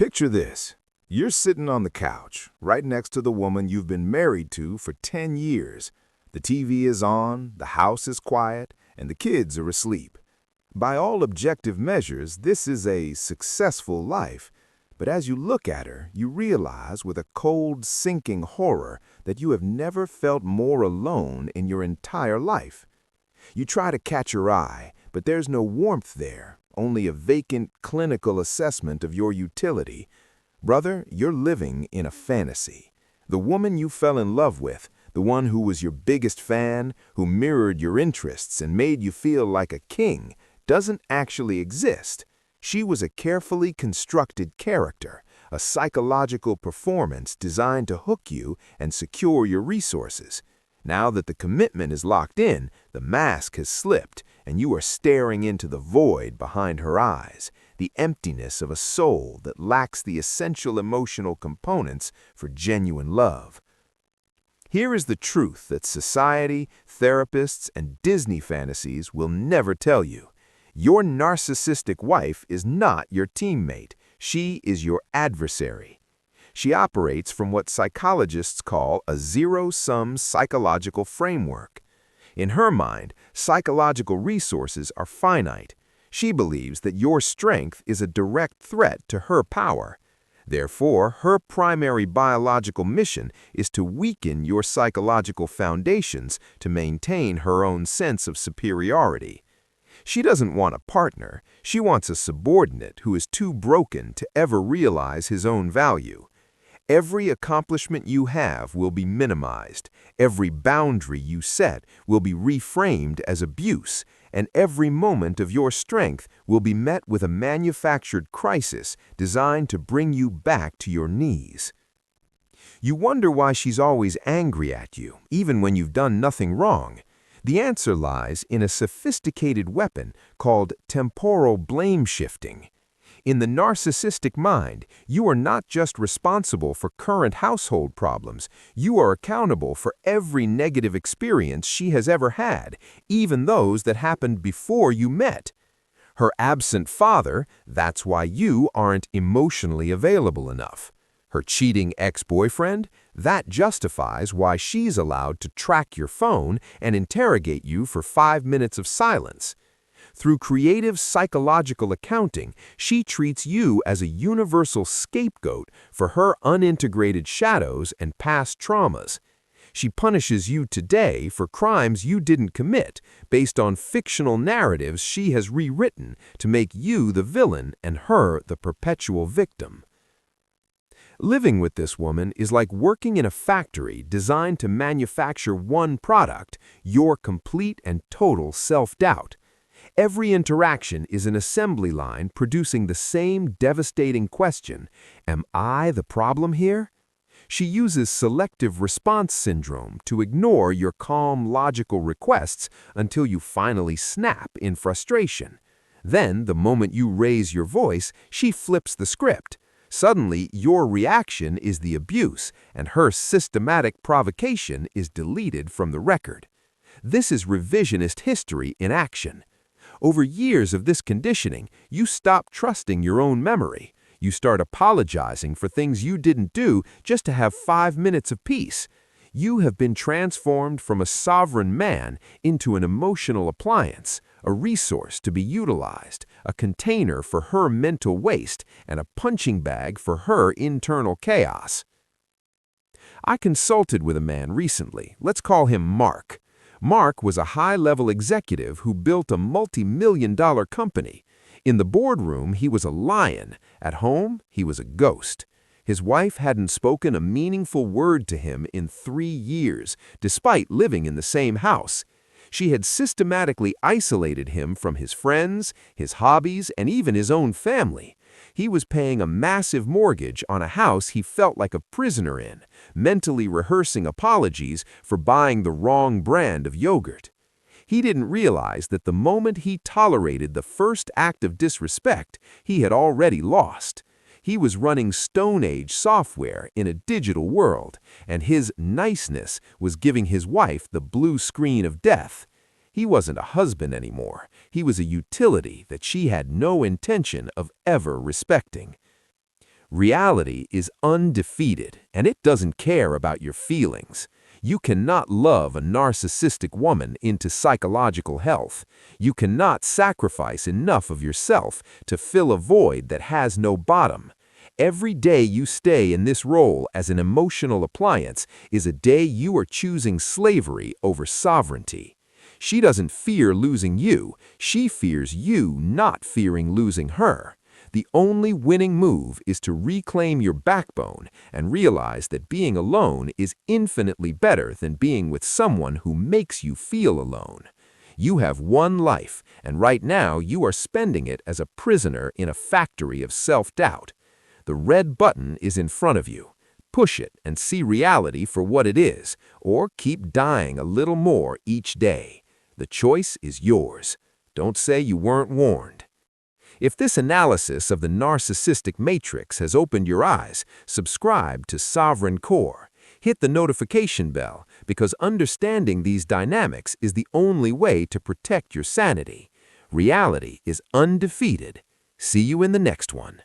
Picture this. You're sitting on the couch, right next to the woman you've been married to for 10 years. The TV is on, the house is quiet, and the kids are asleep. By all objective measures, this is a successful life. But as you look at her, you realize with a cold, sinking horror that you have never felt more alone in your entire life. You try to catch her eye, but there's no warmth there, only a vacant, clinical assessment of your utility. Brother, you're living in a fantasy. The woman you fell in love with, the one who was your biggest fan, who mirrored your interests and made you feel like a king, doesn't actually exist. She was a carefully constructed character, a psychological performance designed to hook you and secure your resources. Now that the commitment is locked in, the mask has slipped, and you are staring into the void behind her eyes, the emptiness of a soul that lacks the essential emotional components for genuine love. Here is the truth that society, therapists, and Disney fantasies will never tell you. Your narcissistic wife is not your teammate. She is your adversary. She operates from what psychologists call a zero-sum psychological framework. In her mind, psychological resources are finite. She believes that your strength is a direct threat to her power. Therefore, her primary biological mission is to weaken your psychological foundations to maintain her own sense of superiority. She doesn't want a partner. She wants a subordinate who is too broken to ever realize his own value. Every accomplishment you have will be minimized. Every boundary you set will be reframed as abuse, and every moment of your strength will be met with a manufactured crisis designed to bring you back to your knees. You wonder why she's always angry at you, even when you've done nothing wrong. The answer lies in a sophisticated weapon called temporal blameshifting. In the narcissistic mind, you are not just responsible for current household problems, you are accountable for every negative experience she has ever had, even those that happened before you met. Her absent father, that's why you aren't emotionally available enough. Her cheating ex-boyfriend, that justifies why she's allowed to track your phone and interrogate you for 5 minutes of silence. Through creative psychological accounting, she treats you as a universal scapegoat for her unintegrated shadows and past traumas. She punishes you today for crimes you didn't commit based on fictional narratives she has rewritten to make you the villain and her the perpetual victim. Living with this woman is like working in a factory designed to manufacture one product, your complete and total self-doubt. Every interaction is an assembly line producing the same devastating question, am I the problem here? She uses selective response syndrome to ignore your calm, logical requests until you finally snap in frustration. Then, the moment you raise your voice, she flips the script. Suddenly, your reaction is the abuse, and her systematic provocation is deleted from the record. This is revisionist history in action. Over years of this conditioning, you stop trusting your own memory. You start apologizing for things you didn't do just to have 5 minutes of peace. You have been transformed from a sovereign man into an emotional appliance, a resource to be utilized, a container for her mental waste, and a punching bag for her internal chaos. I consulted with a man recently. Let's call him Mark. Mark was a high-level executive who built a multi-million-dollar company. In the boardroom, he was a lion. At home, he was a ghost. His wife hadn't spoken a meaningful word to him in 3 years, despite living in the same house. She had systematically isolated him from his friends, his hobbies, and even his own family. He was paying a massive mortgage on a house he felt like a prisoner in, mentally rehearsing apologies for buying the wrong brand of yogurt. He didn't realize that the moment he tolerated the first act of disrespect, he had already lost. He was running Stone Age software in a digital world, and his niceness was giving his wife the blue screen of death. He wasn't a husband anymore. He was a utility that she had no intention of ever respecting. Reality is undefeated, and it doesn't care about your feelings. You cannot love a narcissistic woman into psychological health. You cannot sacrifice enough of yourself to fill a void that has no bottom. Every day you stay in this role as an emotional appliance is a day you are choosing slavery over sovereignty. She doesn't fear losing you, she fears you not fearing losing her. The only winning move is to reclaim your backbone and realize that being alone is infinitely better than being with someone who makes you feel alone. You have one life, and right now you are spending it as a prisoner in a factory of self-doubt. The red button is in front of you. Push it and see reality for what it is, or keep dying a little more each day. The choice is yours. Don't say you weren't warned. If this analysis of the narcissistic matrix has opened your eyes, subscribe to Sovereign Core. Hit the notification bell, because understanding these dynamics is the only way to protect your sanity. Reality is undefeated. See you in the next one.